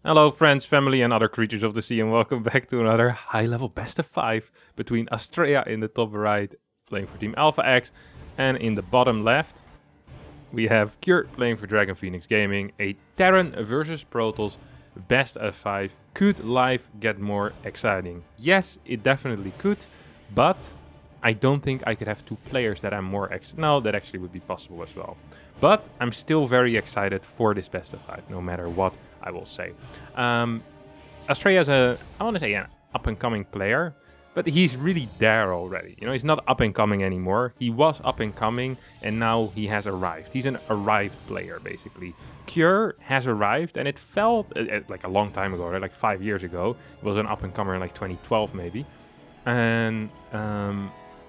Hello friends, family and other creatures of the sea, and welcome back to another high-level best of 5 between Astrea in the top right, playing for Team Alpha X, and in the bottom left we have Cure playing for Dragon Phoenix Gaming, a Terran versus Protoss best of 5. Could life get more exciting? Yes, it definitely could, but I don't think I could have two players that I'm more no, that actually would be possible as well. But I'm still very excited for this best of 5, no matter what I will say. Astrea is I want to say an up-and-coming player, but he's really there already. You know, he's not up-and-coming anymore. He was up-and-coming, and now he has arrived. He's an arrived player, basically. Cure has arrived, and it felt like a long time ago, right? Like 5 years ago. It was an up-and-comer in like 2012, maybe. And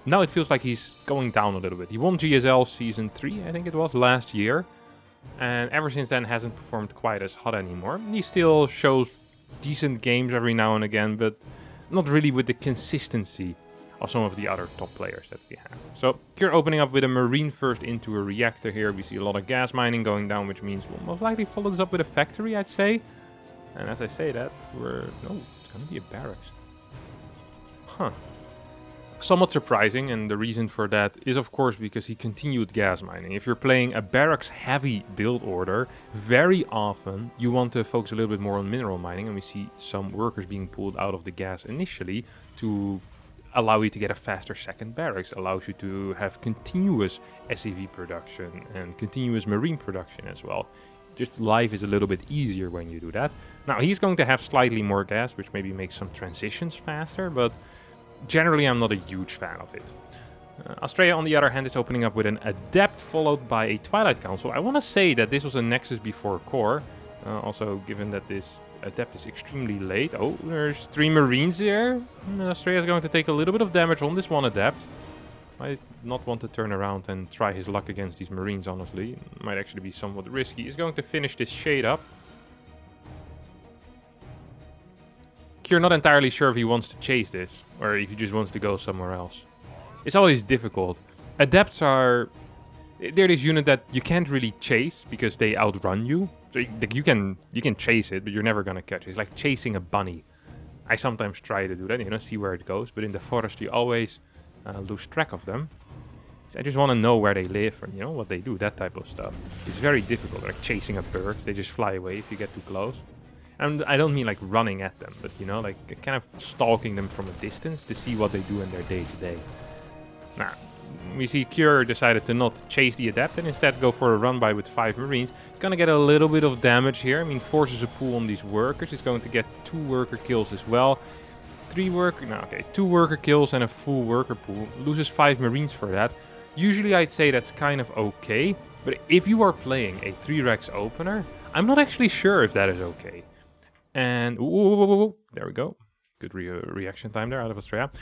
now it feels like he's going down a little bit. He won GSL Season 3, I think it was, last year. And ever since then hasn't performed quite as hot anymore. He still shows decent games every now and again, but not really with the consistency of some of the other top players that we have. So Cure opening up with a Marine first into a reactor here. We see a lot of gas mining going down, which means we'll most likely follow this up with a factory, I'd say. And as I say that, it's going to be a barracks. Huh. Somewhat surprising, and the reason for that is of course because he continued gas mining. If you're playing a barracks heavy build order, very often you want to focus a little bit more on mineral mining, and we see some workers being pulled out of the gas initially to allow you to get a faster second barracks, allows you to have continuous SCV production and continuous marine production as well. Just life is a little bit easier when you do that. Now he's going to have slightly more gas, which maybe makes some transitions faster, but generally, I'm not a huge fan of it. Astrea, on the other hand, is opening up with an Adept followed by a Twilight Council. I want to say that this was a Nexus before Core. Also, given that this Adept is extremely late. Oh, there's 3 Marines here. Astrea is going to take a little bit of damage on this one Adept. Might not want to turn around and try his luck against these Marines, honestly. Might actually be somewhat risky. He's going to finish this Shade up. You're not entirely sure if he wants to chase this or if he just wants to go somewhere else. It's always difficult. Adepts are... they're this unit that you can't really chase because they outrun you. So you can chase it, but you're never gonna catch it. It's like chasing a bunny. I sometimes try to do that, you know, see where it goes. But in the forest, you always lose track of them. So I just want to know where they live and, you know, what they do, that type of stuff. It's very difficult, like chasing a bird. They just fly away if you get too close. And I don't mean like running at them, but, you know, like kind of stalking them from a distance to see what they do in their day-to-day. Now, we see Cure decided to not chase the Adept and instead go for a run-by with 5 Marines. It's going to get a little bit of damage here. I mean, forces a pull on these workers. It's going to get 2 worker kills as well. 2 worker kills and a full worker pool. Loses 5 Marines for that. Usually I'd say that's kind of okay, but if you are playing a 3-Rex opener, I'm not actually sure if that is okay. And there we go. Good reaction time there out of Astrea.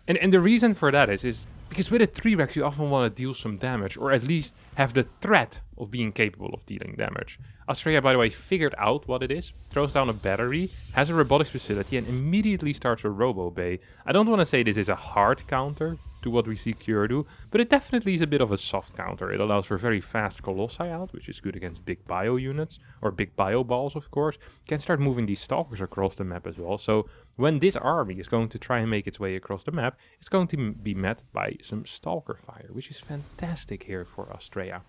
And the reason for that is because with a 3-Rex you often want to deal some damage, or at least have the threat of being capable of dealing damage. Astrea, by the way, figured out what it is, throws down a battery, has a robotics facility, and immediately starts a robo bay. I don't want to say this is a hard counter to what we see Cure do, but it definitely is a bit of a soft counter. It allows for very fast Colossi out, which is good against big bio units, or big bio balls, of course. Can start moving these stalkers across the map as well. So when this army is going to try and make its way across the map, it's going to be met by some stalker fire, which is fantastic here for Astrea.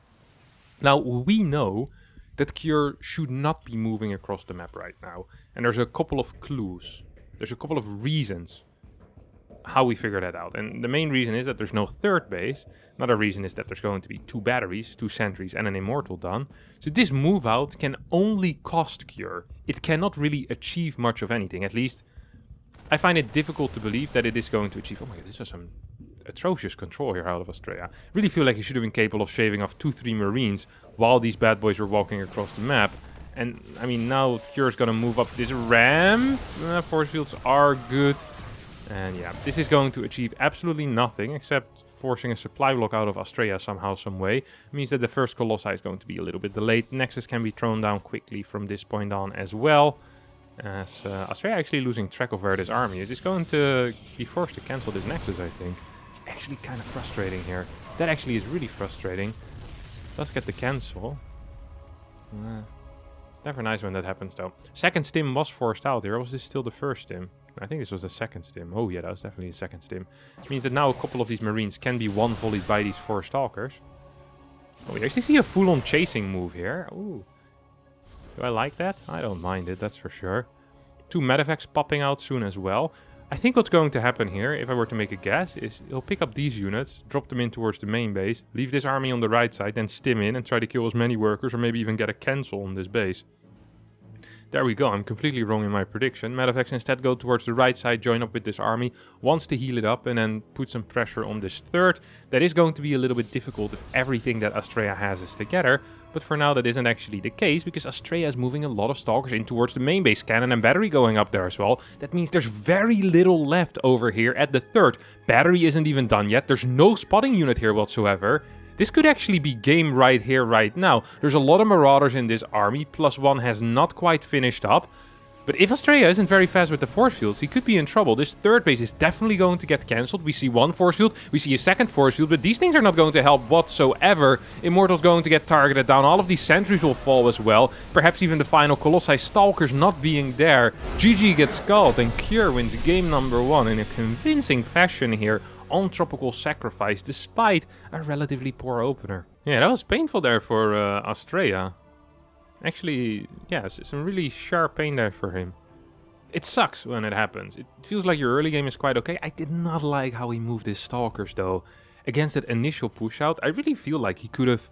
Now, we know that Cure should not be moving across the map right now, and there's a couple of clues. There's a couple of reasons how we figure that out. And the main reason is that there's no third base. Another reason is that there's going to be 2 batteries, 2 sentries, and an immortal done. So this move out can only cost Cure. It cannot really achieve much of anything. At least, I find it difficult to believe that it is going to achieve... oh my god, this was some atrocious control here out of Astrea. Really feel like he should have been capable of shaving off 2-3 Marines while these bad boys were walking across the map. And, I mean, now Cure's gonna move up this ramp. Force fields are good. And yeah, this is going to achieve absolutely nothing except forcing a supply block out of Astrea somehow, some way. It means that the first Colossi is going to be a little bit delayed. Nexus can be thrown down quickly from this point on as well. As Astrea actually losing track of where this army is. He's going to be forced to cancel this Nexus, I think. It's actually kind of frustrating here. That actually is really frustrating. Does get the cancel. Never nice when that happens, though. Second stim was forced out here. Or was this still the first stim? I think this was the second stim. Oh, yeah, that was definitely the second stim. It means that now a couple of these Marines can be one-volleyed by these 4 Stalkers. Oh, we actually see a full-on chasing move here. Ooh. Do I like that? I don't mind it, that's for sure. 2 MEDIVACS popping out soon as well. I think what's going to happen here, if I were to make a guess, is he'll pick up these units, drop them in towards the main base, leave this army on the right side, then stim in and try to kill as many workers or maybe even get a cancel on this base. There we go, I'm completely wrong in my prediction. MEDIVACS instead go towards the right side, join up with this army, wants to heal it up and then put some pressure on this third. That is going to be a little bit difficult if everything that Astrea has is together, but for now that isn't actually the case because Astrea is moving a lot of Stalkers in towards the main base. Cannon and battery going up there as well. That means there's very little left over here at the third. Battery isn't even done yet, there's no spotting unit here whatsoever. This could actually be game right here, right now. There's a lot of Marauders in this army, +1 has not quite finished up. But if Astrea isn't very fast with the force fields, he could be in trouble. This third base is definitely going to get cancelled. We see 1 force field, we see a second force field, but these things are not going to help whatsoever. Immortal's going to get targeted down, all of these sentries will fall as well. Perhaps even the final Colossi Stalkers not being there. GG gets skulled and Cure wins game number 1 in a convincing fashion here. On Tropical Sacrifice, despite a relatively poor opener. Yeah, that was painful there for Astrea. Actually, yeah, some really sharp pain there for him. It sucks when it happens. It feels like your early game is quite okay. I did not like how he moved his Stalkers, though. Against that initial push-out, I really feel like he could have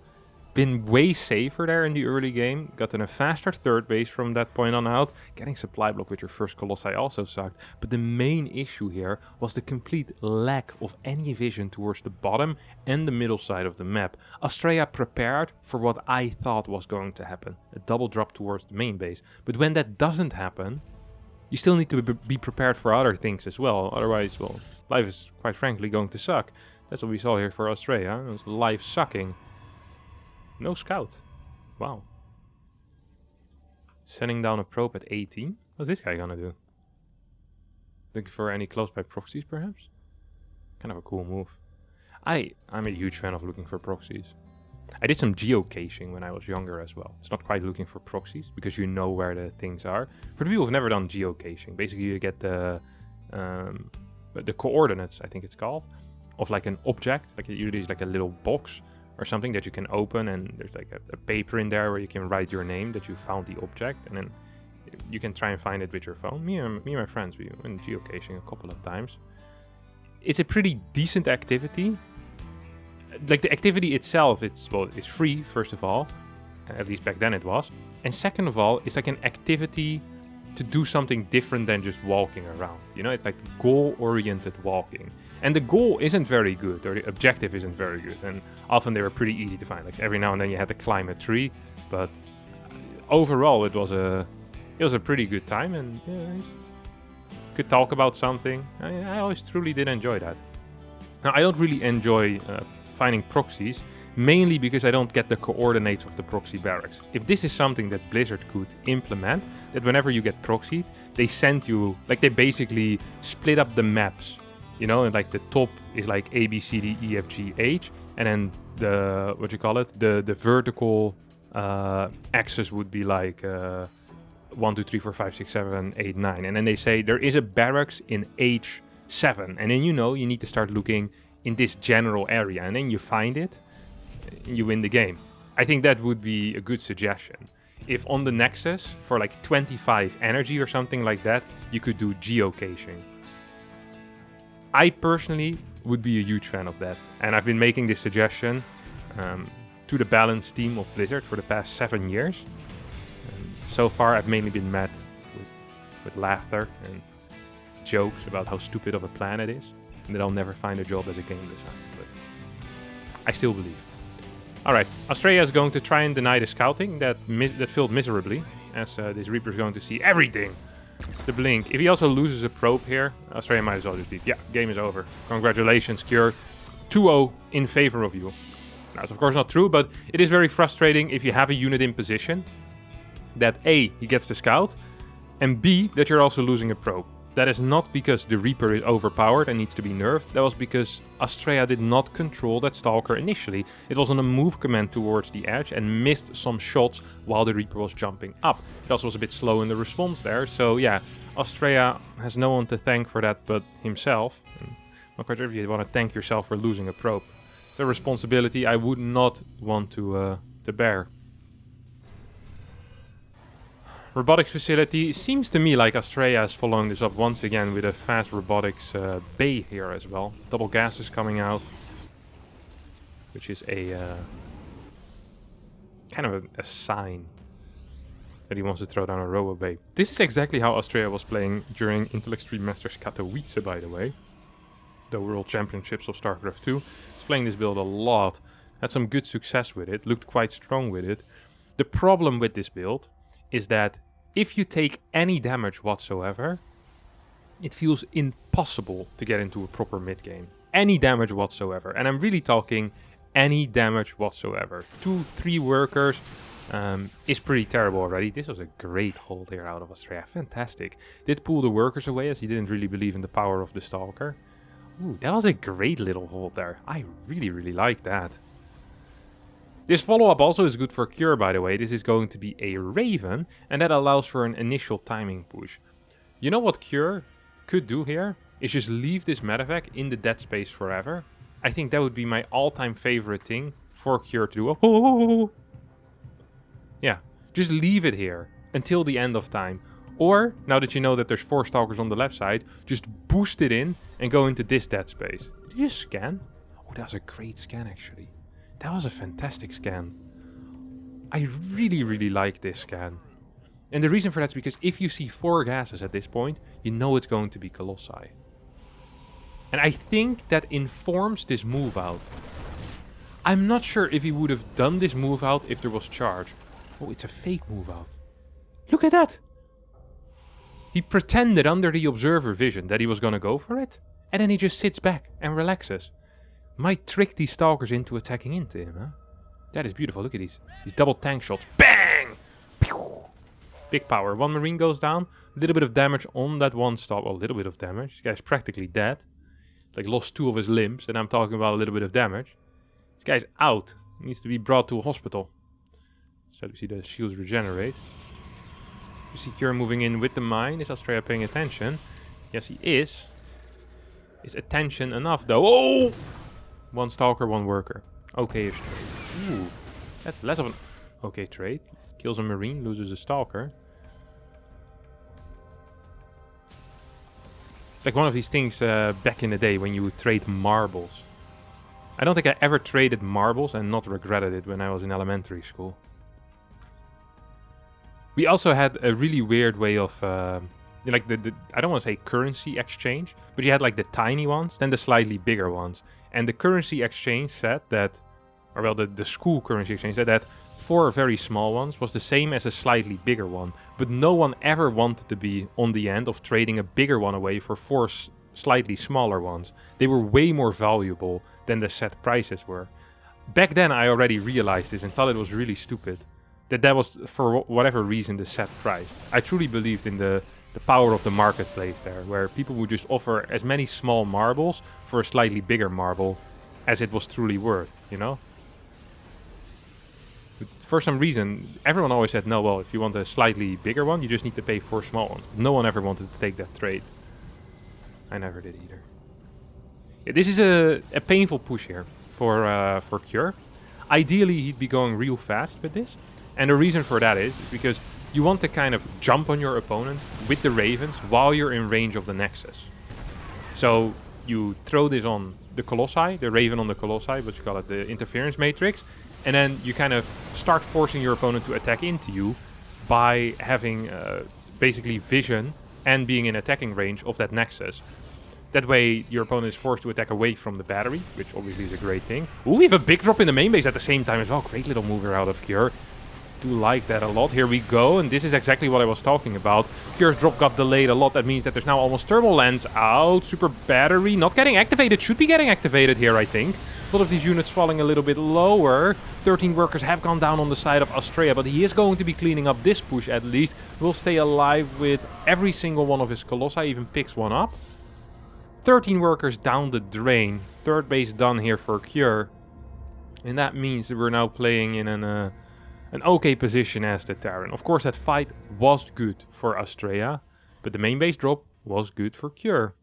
been way safer there in the early game. Gotten a faster third base from that point on out. Getting supply block with your first Colossi also sucked. But the main issue here was the complete lack of any vision towards the bottom and the middle side of the map. Astrea prepared for what I thought was going to happen. A double drop towards the main base. But when that doesn't happen, you still need to be prepared for other things as well. Otherwise, well, life is quite frankly going to suck. That's what we saw here for Astrea. It was life sucking. No scout. Wow. Sending down a probe at 18. What's this guy gonna do? Looking for any close by proxies, perhaps? Kind of a cool move. I'm a huge fan of looking for proxies. I did some geocaching when I was younger as well. It's not quite looking for proxies, because you know where the things are. For the people who've never done geocaching, basically you get the coordinates, I think it's called, of like an object. Like usually it's like a little box or something that you can open, and there's like a paper in there where you can write your name that you found the object, and then you can try and find it with your phone. Me and my friends, we went geocaching a couple of times. It's a pretty decent activity. Like the activity itself, it's free, first of all. At least back then it was. And second of all, it's like an activity to do something different than just walking around. You know, it's like goal-oriented walking. And the goal isn't very good, or the objective isn't very good. And often they were pretty easy to find. Like every now and then you had to climb a tree. But overall, it was a pretty good time. And yeah, could talk about something. I always truly did enjoy that. Now, I don't really enjoy finding proxies, mainly because I don't get the coordinates of the proxy barracks. If this is something that Blizzard could implement, that whenever you get proxied, they send you, like they basically split up the maps, you know, and like the top is like A, B, C, D, E, F, G, H, and then the, the vertical axis would be like 1, 2, 3, 4, 5, 6, 7, 8, 9, and then they say there is a barracks in H7, and then you know you need to start looking in this general area, and then you find it, you win the game. I think that would be a good suggestion. If on the Nexus, for like 25 energy or something like that, you could do geocaching. I personally would be a huge fan of that, and I've been making this suggestion to the balance team of Blizzard for the past 7 years. So far I've mainly been met with laughter and jokes about how stupid of a plan it is, and that I'll never find a job as a game designer, but I still believe. Alright, Astrea is going to try and deny the scouting that failed miserably, as this Reaper is going to see everything. The blink. If he also loses a probe here, Astrea might as well just leave. Yeah, game is over. Congratulations, Cure. 2-0 in favor of you. Now, it's of course not true, but it is very frustrating if you have a unit in position that A, he gets the scout, and B, that you're also losing a probe. That is not because the Reaper is overpowered and needs to be nerfed. That was because Astrea did not control that Stalker initially. It was on a move command towards the edge and missed some shots while the Reaper was jumping up. It also was a bit slow in the response there. So yeah, Astrea has no one to thank for that but himself. And not quite sure if you want to thank yourself for losing a probe. It's a responsibility I would not want to bear. Robotics facility. Seems to me like Astrea is following this up once again with a fast robotics bay here as well. Double gases coming out, which is a kind of a sign that he wants to throw down a robo bay. This is exactly how Astrea was playing during Intel Extreme Masters Katowice, by the way. The World Championships of StarCraft 2. Was playing this build a lot. Had some good success with it. Looked quite strong with it. The problem with this build is that if you take any damage whatsoever, it feels impossible to get into a proper mid game. Any damage whatsoever. And I'm really talking any damage whatsoever. 2-3 workers is pretty terrible already. This was a great hold here out of Astrea. Fantastic. Did pull the workers away as he didn't really believe in the power of the Stalker. Ooh, that was a great little hold there. I really, really like that. This follow-up also is good for Cure, by the way. This is going to be a Raven, and that allows for an initial timing push. You know what Cure could do here? Is just leave this medevac in the dead space forever. I think that would be my all-time favorite thing for Cure to do. Oh. Yeah, just leave it here until the end of time. Or, now that you know that there's 4 Stalkers on the left side, just boost it in and go into this dead space. Did you just scan? Oh, that was a great scan, actually. That was a fantastic scan. I really, really like this scan. And the reason for that is because if you see 4 gases at this point, you know it's going to be Colossi. And I think that informs this move out. I'm not sure if he would have done this move out if there was charge. Oh, it's a fake move out. Look at that! He pretended under the observer vision that he was going to go for it. And then he just sits back and relaxes. Might trick these Stalkers into attacking into him, huh? That is beautiful. Look at these double tank shots. Bang! Pew! Big power. 1 Marine goes down. A little bit of damage on that one Stalker. Well, a little bit of damage. This guy's practically dead. Like, lost 2 of his limbs. And I'm talking about a little bit of damage. This guy's out. He needs to be brought to a hospital. So we see the shields regenerate. You see Cure moving in with the mine. Is Astrea paying attention? Yes, he is. Is attention enough, though? Oh! 1 Stalker, 1 worker. Okay-ish trade. Ooh, that's less of an okay trade. Kills a Marine, loses a Stalker. It's like one of these things back in the day when you would trade marbles. I don't think I ever traded marbles and not regretted it when I was in elementary school. We also had a really weird way of... like the I don't want to say currency exchange, but you had like the tiny ones, then the slightly bigger ones. And the currency exchange said that, or well, the school currency exchange said that 4 very small ones was the same as a slightly bigger one. But no one ever wanted to be on the end of trading a bigger one away for 4 slightly smaller ones. They were way more valuable than the set prices were. Back then I already realized this and thought it was really stupid. That was, for whatever reason, the set price. I truly believed in the power of the marketplace there, where people would just offer as many small marbles for a slightly bigger marble as it was truly worth, you know? But for some reason, everyone always said, no, well, if you want a slightly bigger one, you just need to pay 4 small ones. No one ever wanted to take that trade. I never did either. Yeah, this is a painful push here for Cure. Ideally, he'd be going real fast with this. And the reason for that is because you want to kind of jump on your opponent with the Ravens while you're in range of the Nexus. So you throw this on the Colossi, the Raven on the Colossi, what you call it, the interference matrix, and then you kind of start forcing your opponent to attack into you by having basically vision and being in attacking range of that Nexus. That way your opponent is forced to attack away from the battery, which obviously is a great thing. Ooh, we have a big drop in the main base at the same time as well. Great little mover out of Cure. Do like that a lot. Here we go, and this is exactly what I was talking about. Cure's drop got delayed a lot. That means that there's now almost thermal lens out. Super battery not getting activated. Should be getting activated here, I think. A lot of these units falling a little bit lower. 13 workers have gone down on the side of Astrea, but he is going to be cleaning up this push at least. Will stay alive with every single one of his Colossi, even picks one up. 13 workers down the drain. Third base done here for Cure. And that means that we're now playing in an okay position as the Terran. Of course, that fight was good for Astrea, but the main base drop was good for Cure.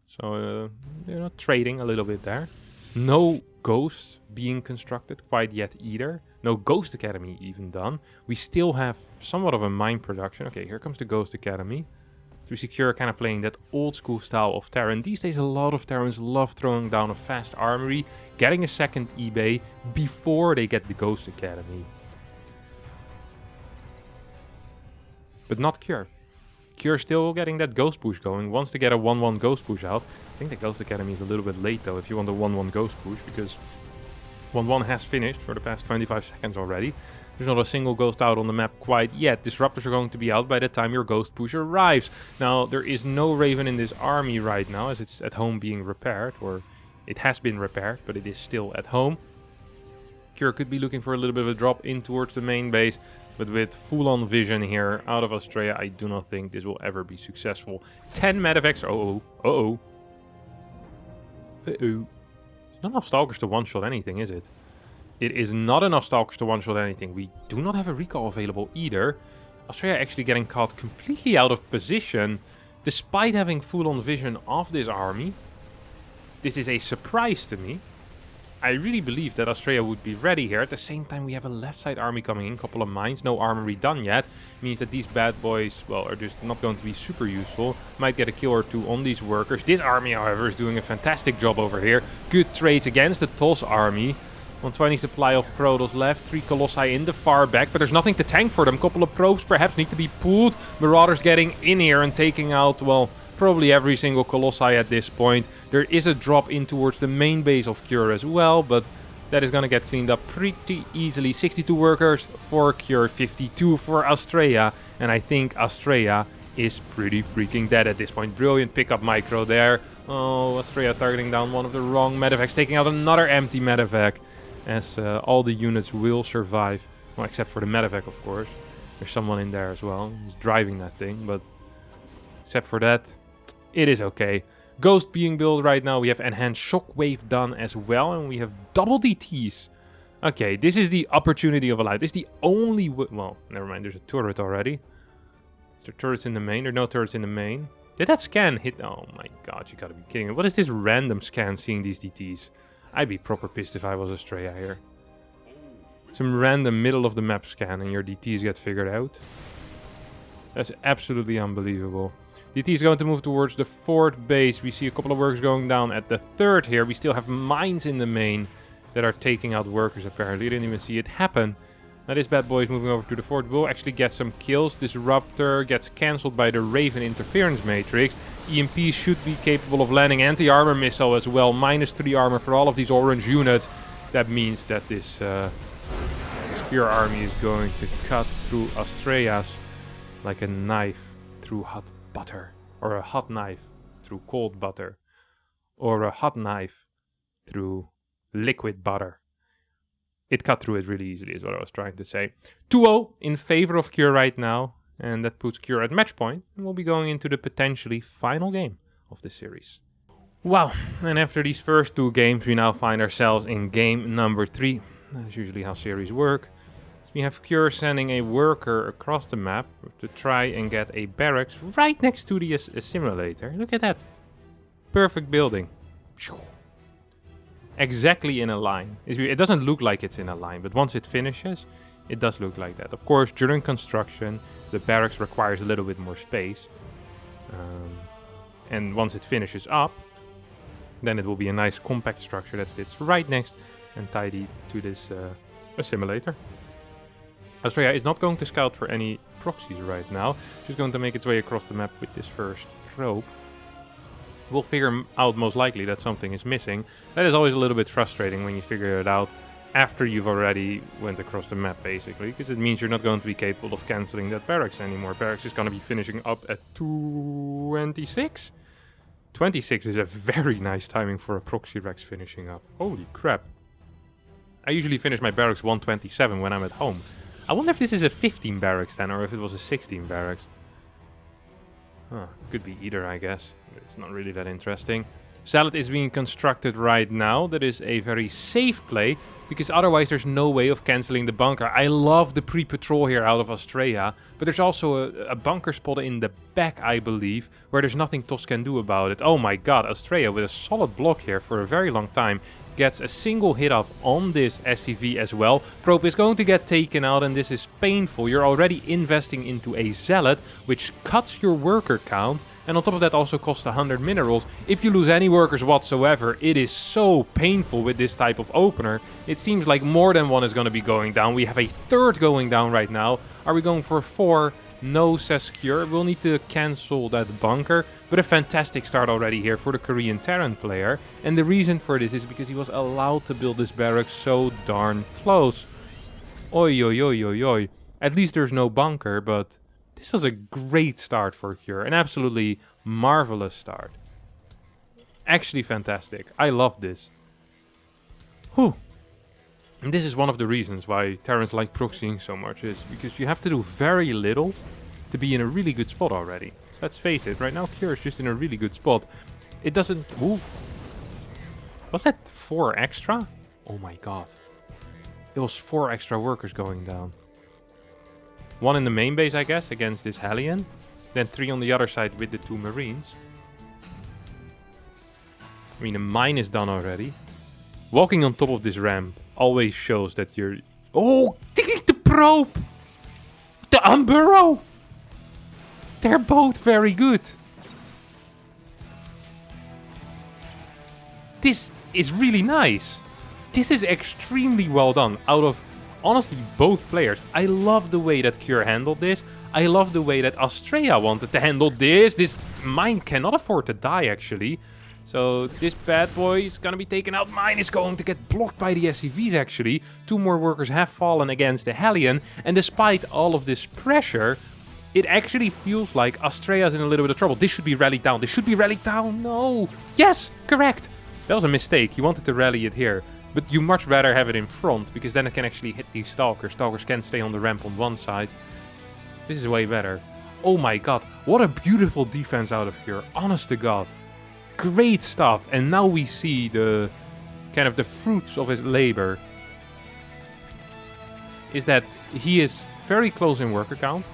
So, they're not trading a little bit there. No ghosts being constructed quite yet either. No Ghost Academy even done. We still have somewhat of a mine production. Okay, here comes the Ghost Academy. So we see Cure kind of playing that old school style of Terran. These days a lot of Terrans love throwing down a fast armory, getting a second eBay before they get the Ghost Academy. But not Cure. Cure still getting that Ghost push going, wants to get a 1-1 Ghost push out. I think the Ghost Academy is a little bit late though if you want a 1-1 Ghost push, because 1-1 has finished for the past 25 seconds already. There's not a single Ghost out on the map quite yet. Disruptors are going to be out by the time your Ghost push arrives. Now, there is no Raven in this army right now, as it's at home being repaired, or it has been repaired, but it is still at home. Cure could be looking for a little bit of a drop in towards the main base, but with full-on vision here out of Astrea, I do not think this will ever be successful. 10 MEDIVACS. It's not enough Stalkers to one-shot anything, is it? It is not enough Stalkers to one-shot anything. We do not have a recall available either. Astrea actually getting caught completely out of position, despite having full-on vision of this army. This is a surprise to me. I really believe that Astrea would be ready here. At the same time, we have a left side army coming in, couple of mines, no armory done yet. Means that these bad boys, well, are just not going to be super useful. Might get a kill or two on these workers. This army, however, is doing a fantastic job over here. Good trades against the TOS army. 120 supply of Protoss left, 3 Colossi in the far back, but there's nothing to tank for them. Couple of probes perhaps need to be pulled. Marauders getting in here and taking out, well, probably every single Colossi at this point. There is a drop in towards the main base of Cure as well, but that is going to get cleaned up pretty easily. 62 workers for Cure, 52 for Astrea, and I think Astrea is pretty freaking dead at this point. Brilliant pickup micro there. Oh, Astrea targeting down one of the wrong medivacs, taking out another empty medivac, as all the units will survive. Well, except for the medivac, of course. There's someone in there as well. He's driving that thing, but except for that, it is okay. Ghost being built right now. We have enhanced shockwave done as well, and we have double DTs. Okay, this is the opportunity of a life. This is the only well, never mind, there's a turret already. Is there turrets in the main? There are no turrets in the main. Did that scan hit? Oh my god, you gotta be kidding me. What is this random scan seeing these DTs? I'd be proper pissed if I was Astrea here. Some random middle of the map scan and your DTs get figured out. That's absolutely unbelievable. DT is going to move towards the 4th base. We see a couple of workers going down at the 3rd here. We still have mines in the main that are taking out workers apparently. Didn't even see it happen. Now this bad boy is moving over to the 4th. Will actually get some kills. Disruptor gets cancelled by the Raven interference matrix. EMP should be capable of landing anti-armor missile as well. -3 armor for all of these orange units. That means that this Cure army is going to cut through Astrea's like a knife through hot butter, or a hot knife through cold butter, or a hot knife through liquid butter. It cut through it really easily is what I was trying to say. 2-0 in favor of Cure right now, and that puts Cure at match point, and we'll be going into the potentially final game of the series. Wow, and after these first 2 games we now find ourselves in game number 3. That's usually how series work. We have Cure sending a worker across the map to try and get a barracks right next to the assimilator. Look at that. Perfect building. Exactly in a line. It doesn't look like it's in a line, but once it finishes, it does look like that. Of course, during construction, the barracks requires a little bit more space. And once it finishes up, then it will be a nice compact structure that fits right next and tidy to this assimilator. Astrea is not going to scout for any proxies right now. She's going to make its way across the map with this first probe. We'll figure out most likely that something is missing. That is always a little bit frustrating when you figure it out after you've already went across the map, basically. Because it means you're not going to be capable of cancelling that barracks anymore. Barracks is going to be finishing up at 26. 26 is a very nice timing for a proxy Rex finishing up. Holy crap. I usually finish my barracks 127 when I'm at home. I wonder if this is a 15 barracks then, or if it was a 16 barracks. Huh, could be either, I guess. It's not really that interesting. Salad is being constructed right now. That is a very safe play, because otherwise there's no way of cancelling the bunker. I love the pre-patrol here out of Astrea, but there's also a bunker spot in the back, I believe, where there's nothing TOS can do about it. Oh my god, Astrea with a solid block here for a very long time gets a single hit off on this SCV as well. Probe is going to get taken out, and this is painful. You're already investing into a Zealot, which cuts your worker count, and on top of that also costs 100 minerals. If you lose any workers whatsoever, it is so painful with this type of opener. It seems like more than one is going to be going down. We have a third going down right now. Are we going for 4? No, says Cure. We'll need to cancel that bunker. But a fantastic start already here for the Korean Terran player. And the reason for this is because he was allowed to build this barracks so darn close. Oi, oi, oi, oi, oi. At least there's no bunker, but this was a great start for Cure. An absolutely marvelous start. Actually fantastic. I love this. Whew. And this is one of the reasons why Terrans like proxying so much, is because you have to do very little to be in a really good spot already. So let's face it, right now Cure is just in a really good spot. It doesn't... Ooh. Was that 4 extra? Oh my god. It was 4 extra workers going down. 1 in the main base, I guess, against this Hellion. Then 3 on the other side with the 2 Marines. I mean, a mine is done already. Walking on top of this ramp always shows that you're... Oh, the probe! The unburrow! They're both very good. This is really nice. This is extremely well done out of, honestly, both players. I love the way that Cure handled this. I love the way that Astrea wanted to handle this. This mine cannot afford to die, actually. So this bad boy is going to be taken out. Mine is going to get blocked by the SCVs, actually. 2 more workers have fallen against the Hellion. And despite all of this pressure, it actually feels like Astrea's in a little bit of trouble. This should be rallied down. This should be rallied down. No. Yes, correct. That was a mistake. He wanted to rally it here. But you much rather have it in front, because then it can actually hit these Stalkers. Stalkers can stay on the ramp on one side. This is way better. Oh my god. What a beautiful defense out of here. Honest to god. Great stuff. And now we see the kind of the fruits of his labor. Is that he is very close in worker count.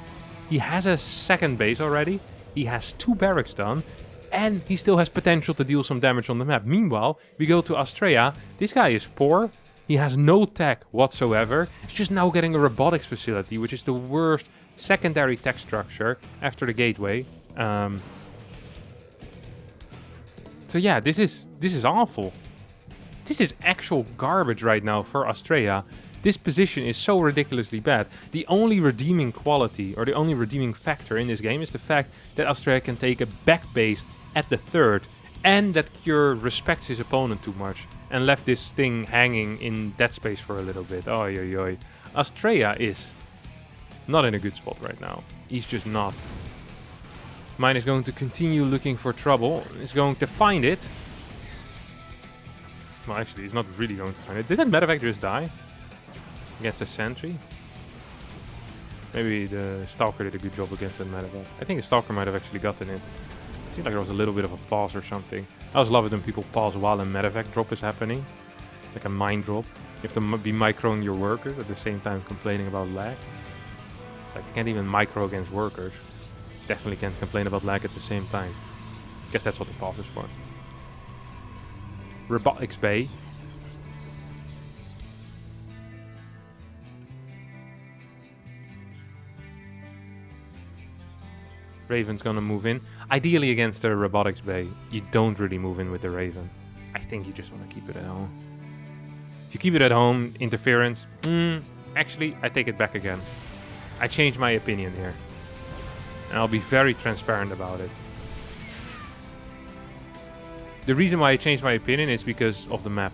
He has a second base already. He has 2 barracks done. And he still has potential to deal some damage on the map. Meanwhile, we go to Astrea. This guy is poor. He has no tech whatsoever. He's just now getting a robotics facility, which is the worst secondary tech structure after the gateway. So yeah, this is awful. This is actual garbage right now for Astrea. This position is so ridiculously bad. The only redeeming quality, or the only redeeming factor in this game, is the fact that Astrea can take a back base at the 3rd, and that Cure respects his opponent too much and left this thing hanging in dead space for a little bit. Oi, oi, oi. Astrea is not in a good spot right now. He's just not. Mine is going to continue looking for trouble. He's going to find it. Well, actually, he's not really going to find it. Did that medevac just die? Against a sentry? Maybe the Stalker did a good job against that medevac. I think the Stalker might have actually gotten it. Seemed like there was a little bit of a pause or something. I always love it when people pause while a medevac drop is happening. Like a mine drop. You have to be microing your workers at the same time complaining about lag. Like, you can't even micro against workers. Definitely can't complain about lag at the same time. Guess that's what the pause is for. Robotics Bay. Raven's gonna move in. Ideally against the Robotics Bay, you don't really move in with the Raven. I think you just want to keep it at home. If you keep it at home, interference... actually, I take it back again. I changed my opinion here. And I'll be very transparent about it. The reason why I changed my opinion is because of the map.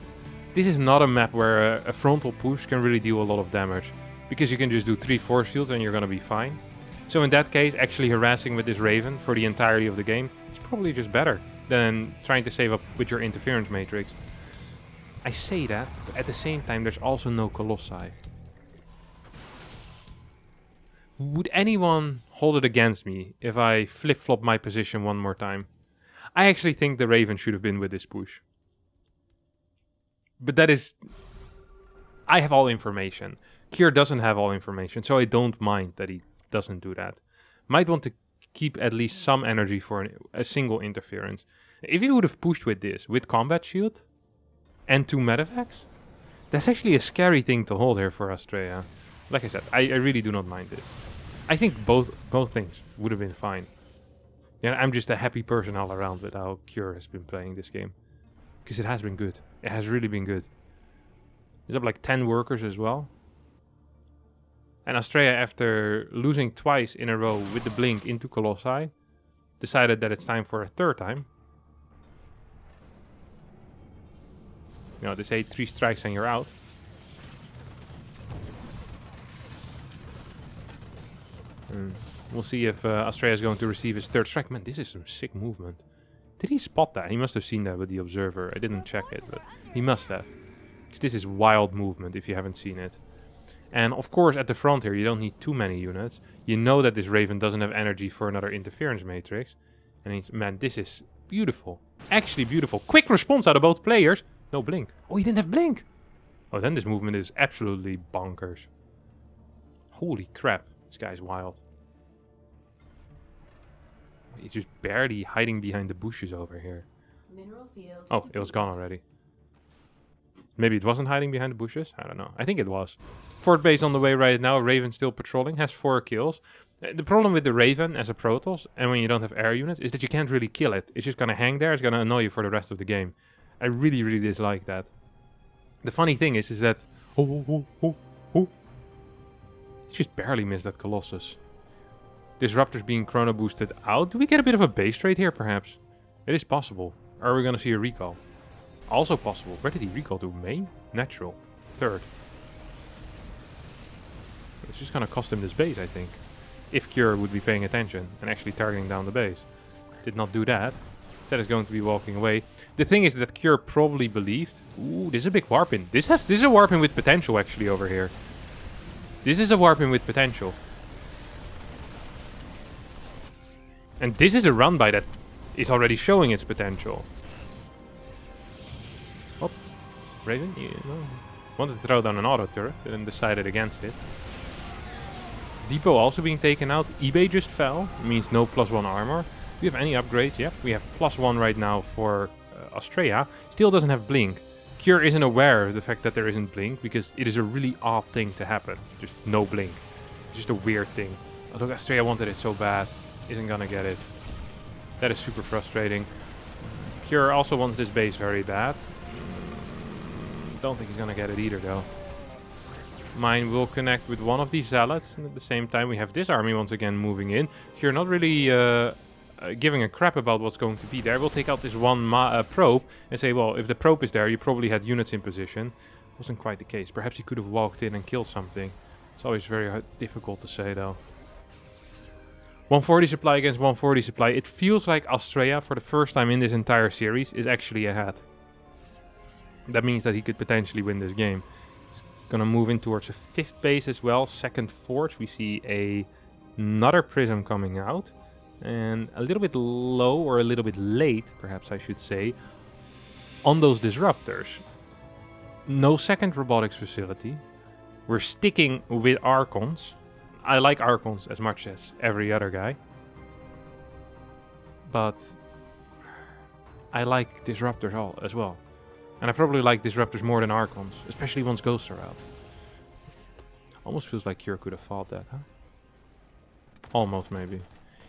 This is not a map where a frontal push can really deal a lot of damage. Because you can just do 3 force fields and you're gonna be fine. So in that case, actually harassing with this Raven for the entirety of the game is probably just better. than trying to save up with your interference matrix. I say that, but at the same time, there's also no Colossi. Would anyone hold it against me if I flip-flop my position one more time? I actually think the Raven should have been with this push. But that is... I have all information. Kier doesn't have all information, so I don't mind that he doesn't do that. Might want to keep at least some energy for a single interference. If he would have pushed with this, with combat shield and 2 MEDIVACS, that's actually a scary thing to hold here for Astrea. Like I said, I really do not mind this. I think both things would have been fine. Yeah, I'm just a happy person all around with how Kier has been playing this game. Because it has been good. It has really been good. He's up like 10 workers as well. And Astrea, after losing twice in a row with the blink into Colossi, decided that it's time for a third time. You know, they say 3 strikes and you're out. We'll see if Astrea is going to receive his 3rd strike. Man, this is some sick movement. Did he spot that? He must have seen that with the observer. I didn't check it, but he must have. Because this is wild movement if you haven't seen it. And of course, at the front here, you don't need too many units. You know that this Raven doesn't have energy for another interference matrix. And he's, man, this is beautiful. Actually beautiful. Quick response out of both players. No blink. Oh, he didn't have blink. Oh, then this movement is absolutely bonkers. Holy crap. This guy's wild. He's just barely hiding behind the bushes over here. Mineral field. Oh, it was gone already. Maybe it wasn't hiding behind the bushes? I don't know. I think it was. Fort base on the way right now. Raven still patrolling. Has 4 kills. The problem with the Raven as a Protoss, and when you don't have air units, is that you can't really kill it. It's just going to hang there. It's going to annoy you for the rest of the game. I really, really dislike that. The funny thing is that... Oh. He just barely missed that Colossus. Disruptors being chrono boosted out. Do we get a bit of a base trade here, perhaps? It is possible. Are we going to see a recall? Also possible. Where did he recall to? Main? Natural. 3rd. It's just going to cost him this base, I think. If Kier would be paying attention and actually targeting down the base. Did not do that. Instead is going to be walking away. The thing is that Kier probably believed... Ooh, this is a big warp in. This is a warp in with potential actually over here. This is a warp in with potential. And this is a run by that is already showing its potential. Oh, Raven, you know, wanted to throw down an auto turret, then decided against it. Depot also being taken out. eBay just fell. It means no +1 armor. Do we have any upgrades? Yep, we have +1 right now for Astrea. Still doesn't have blink. Kier isn't aware of the fact that there isn't blink because it is a really odd thing to happen. Just no blink. It's just a weird thing. Although Astrea wanted it so bad. Isn't gonna get it. That is super frustrating. Kier also wants this base very bad. Don't think he's gonna get it either though. Mine will connect with one of these zealots, and at the same time we have this army once again moving in. Kier not really giving a crap about what's going to be there. We'll take out this one probe and say, well, if the probe is there, you probably had units in position. Wasn't quite the case. Perhaps he could have walked in and killed something. It's always very difficult to say though. 140 supply against 140 supply. It feels like Astrea, for the first time in this entire series, is actually ahead. That means that he could potentially win this game. He's gonna move in towards a 5th base as well. 2nd fort. We see another prism coming out. And a little bit low, or a little bit late, perhaps I should say, on those disruptors. No 2nd robotics facility. We're sticking with Archons. I like Archons as much as every other guy. But I like Disruptors as well. And I probably like Disruptors more than Archons, especially once Ghosts are out. Almost feels like Kier could have fought that, huh? Almost, maybe.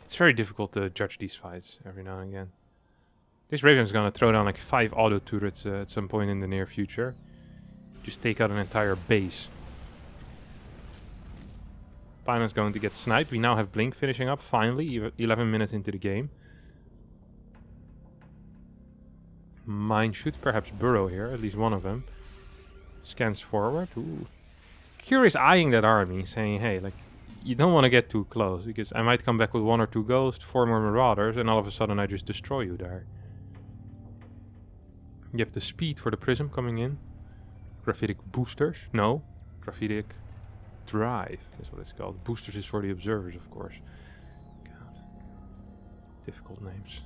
It's very difficult to judge these fights every now and again. This Raven's gonna throw down like 5 auto turrets at some point in the near future. Just take out an entire base. Pylon's going to get sniped. We now have Blink finishing up, finally, 11 minutes into the game. Mine should perhaps burrow here, at least one of them. Scans forward. Ooh. Curious eyeing that army, saying, hey, like, you don't want to get too close, because I might come back with 1 or 2 ghosts, 4 more marauders, and all of a sudden I just destroy you there. You have the speed for the prism coming in. Graphitic boosters. No. Graphitic drive is what it's called. Boosters is for the observers, of course. God. Difficult names.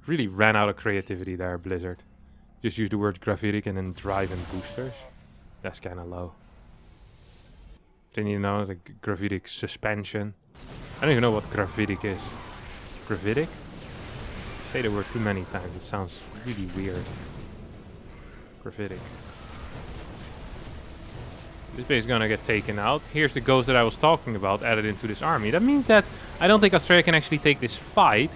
Really ran out of creativity there, Blizzard. Just use the word graphitic and then drive and boosters. That's kind of low. Then you know, the graphitic suspension. I don't even know what graphitic is. Graphitic? Say the word too many times, it sounds really weird. Graphitic. This base is gonna get taken out. Here's the ghost that I was talking about added into this army. That means that I don't think Astrea can actually take this fight.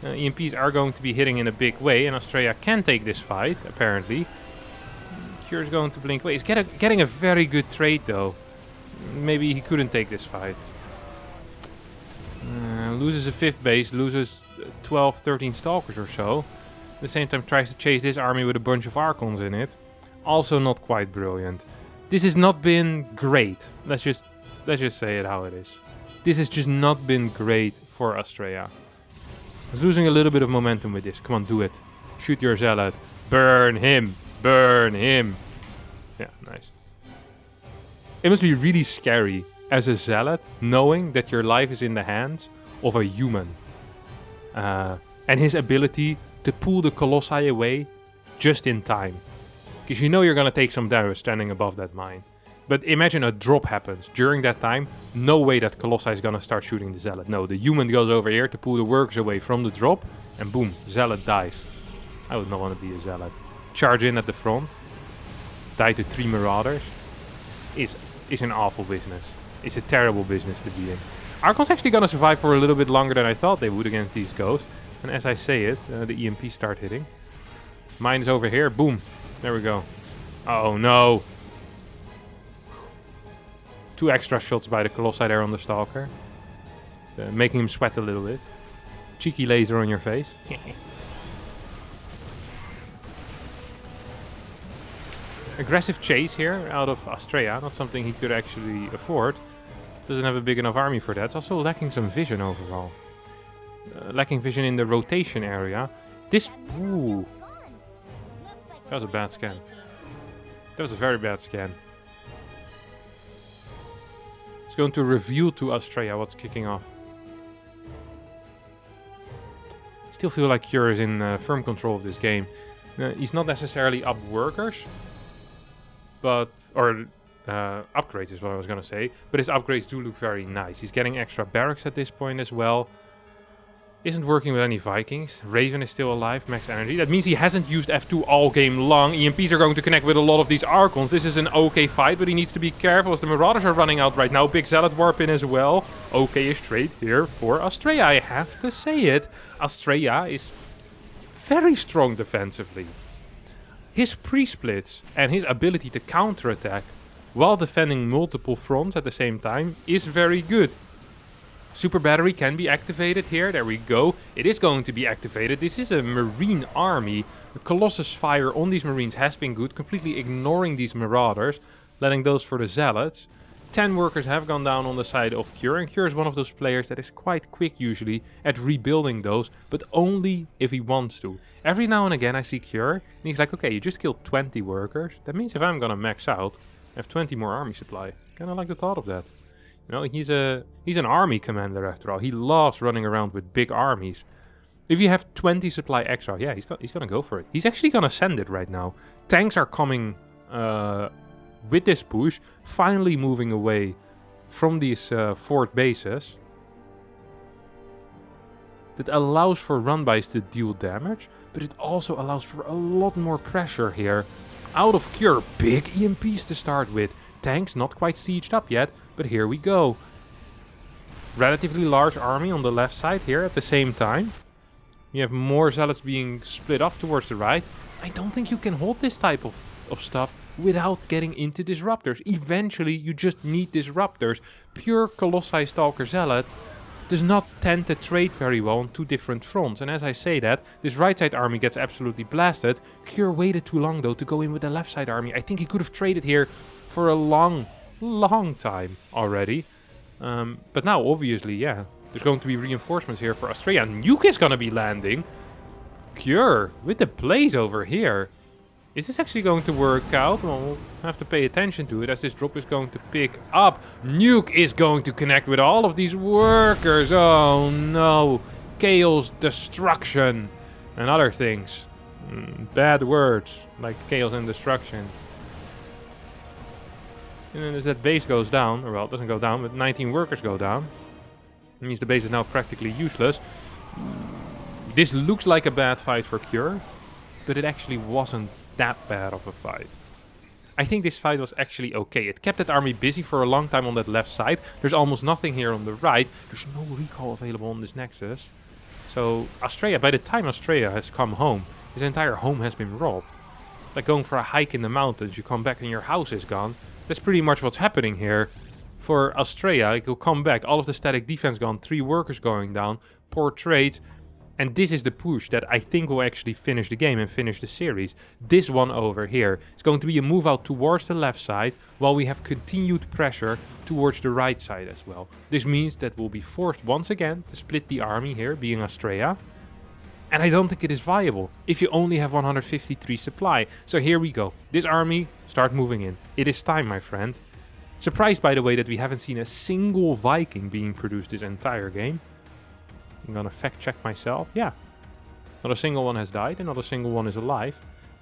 EMPs are going to be hitting in a big way, and Astrea can take this fight, apparently. Cure is going to blink away. He's getting a very good trade, though. Maybe he couldn't take this fight. Loses a 5th base, loses 12, 13 stalkers or so. At the same time tries to chase this army with a bunch of Archons in it. Also not quite brilliant. This has not been great. Let's just say it how it is. This has just not been great for Astrea. He's losing a little bit of momentum with this. Come on, do it. Shoot your zealot. Burn him. Burn him. Yeah, nice. It must be really scary as a zealot, knowing that your life is in the hands of a human. And his ability to pull the Colossi away just in time. Because you know you're going to take some damage standing above that mine. But imagine a drop happens. During that time, no way that Colossi is going to start shooting the zealot. No, the human goes over here to pull the workers away from the drop. And boom, zealot dies. I would not want to be a zealot. Charge in at the front. Die to 3 marauders. Is an awful business. It's a terrible business to be in. Archon's actually going to survive for a little bit longer than I thought they would against these ghosts. And as I say it, the EMP start hitting. Mine is over here. Boom. There we go. Oh no. 2 extra shots by the Colossi there on the Stalker. Making him sweat a little bit. Cheeky laser on your face. Aggressive chase here out of Astrea. Not something he could actually afford. Doesn't have a big enough army for that. It's also lacking some vision overall. Lacking vision in the rotation area. This... Ooh. That was a bad scan. That was a very bad scan. It's going to reveal to Astrea what's kicking off. Still feel like Cure is in firm control of this game. He's not necessarily up workers. But... Or... upgrades is what I was gonna say. But his upgrades do look very nice. He's getting extra barracks at this point as well. Isn't working with any Vikings. Raven is still alive, max energy. That means he hasn't used F2 all game long. EMPs are going to connect with a lot of these Archons. This is an okay fight, but he needs to be careful as the Marauders are running out right now. Big Zealot warp in as well. Okay-ish trade here for Astrea. I have to say it. Astrea is very strong defensively. His pre-splits and his ability to counterattack while defending multiple fronts at the same time is very good. Super battery can be activated here. There we go. It is going to be activated. This is a marine army. The Colossus fire on these marines has been good. Completely ignoring these marauders. Letting those for the zealots. 10 workers have gone down on the side of Cure. And Cure is one of those players that is quite quick usually at rebuilding those. But only if he wants to. Every now and again I see Cure. And he's like, okay, you just killed 20 workers. That means if I'm gonna max out, I have 20 more army supply. Kinda like the thought of that. You know, he's an army commander after all. He loves running around with big armies. If you have 20 supply extra, yeah, he's gonna go for it. He's actually gonna send it right now. Tanks are coming with this push, finally moving away from these fort bases. That allows for run-bys to deal damage, but it also allows for a lot more pressure here. Out of Cure, big EMPs to start with. Tanks not quite sieged up yet, but here we go. Relatively large army on the left side here at the same time. You have more zealots being split off towards the right. I don't think you can hold this type of stuff without getting into disruptors. Eventually, you just need disruptors. Pure Colossi Stalker Zealot does not tend to trade very well on 2 different fronts. And as I say that, this right side army gets absolutely blasted. Cure waited too long though to go in with the left side army. I think he could have traded here for a long time already. But now obviously, yeah, there's going to be reinforcements here for Astrea. Nuke is going to be landing. Cure with the blaze over here. Is this actually going to work out? Well, we'll have to pay attention to it as this drop is going to pick up. Nuke is going to connect with all of these workers. Oh no. Chaos, destruction, and other things. Bad words like chaos and destruction. And then as that base goes down, or well, it doesn't go down, but 19 workers go down. It means the base is now practically useless. This looks like a bad fight for Cure, but it actually wasn't that bad of a fight. I think this fight was actually okay. It kept that army busy for a long time on that left side. There's almost nothing here on the right. There's no recall available on this Nexus. So Astrea, by the time Astrea has come home, his entire home has been robbed. Like going for a hike in the mountains, you come back and your house is gone. That's pretty much what's happening here. For Astrea, he'll come back, all of the static defense gone, 3 workers going down, poor trades. And this is the push that I think will actually finish the game and finish the series. This one over here is going to be a move out towards the left side, while we have continued pressure towards the right side as well. This means that we'll be forced once again to split the army here, being Astrea. And I don't think it is viable if you only have 153 supply. So here we go. This army, start moving in. It is time, my friend. Surprised, by the way, that we haven't seen a single Viking being produced this entire game. I'm gonna fact check myself. Yeah. Not a single one has died and not a single one is alive.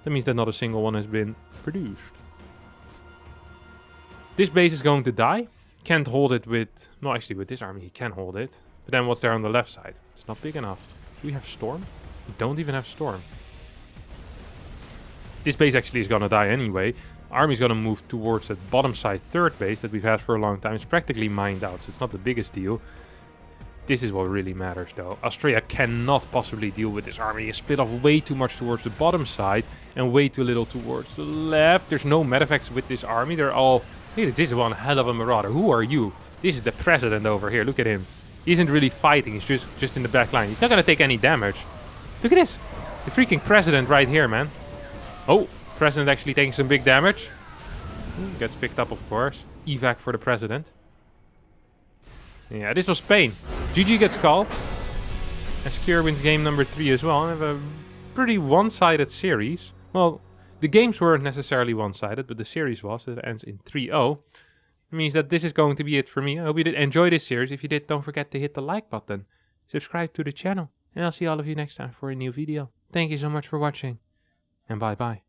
That means that not a single one has been produced. This base is going to die. Can't hold it with... No, actually with this army he can hold it. But then what's there on the left side? It's not big enough. Do we have Storm? We don't even have Storm. This base actually is gonna die anyway. Army's gonna move towards that bottom side third base that we've had for a long time. It's practically mined out, so it's not the biggest deal. This is what really matters though. Astrea cannot possibly deal with this army. He split off way too much towards the bottom side and way too little towards the left. There's no MEDIVACS with this army. They're all... Hey, this is one hell of a marauder. Who are you? This is the president over here. Look at him. He isn't really fighting. He's just in the back line. He's not going to take any damage. Look at this. The freaking president right here, man. Oh, president actually taking some big damage. Gets picked up, of course. Evac for the president. Yeah, this was pain. GG gets called. Cure wins game number 3 as well. And have a pretty one-sided series. Well, the games weren't necessarily one-sided, but the series was. It ends in 3-0. It means that this is going to be it for me. I hope you did enjoy this series. If you did, don't forget to hit the like button. Subscribe to the channel. And I'll see all of you next time for a new video. Thank you so much for watching. And bye-bye.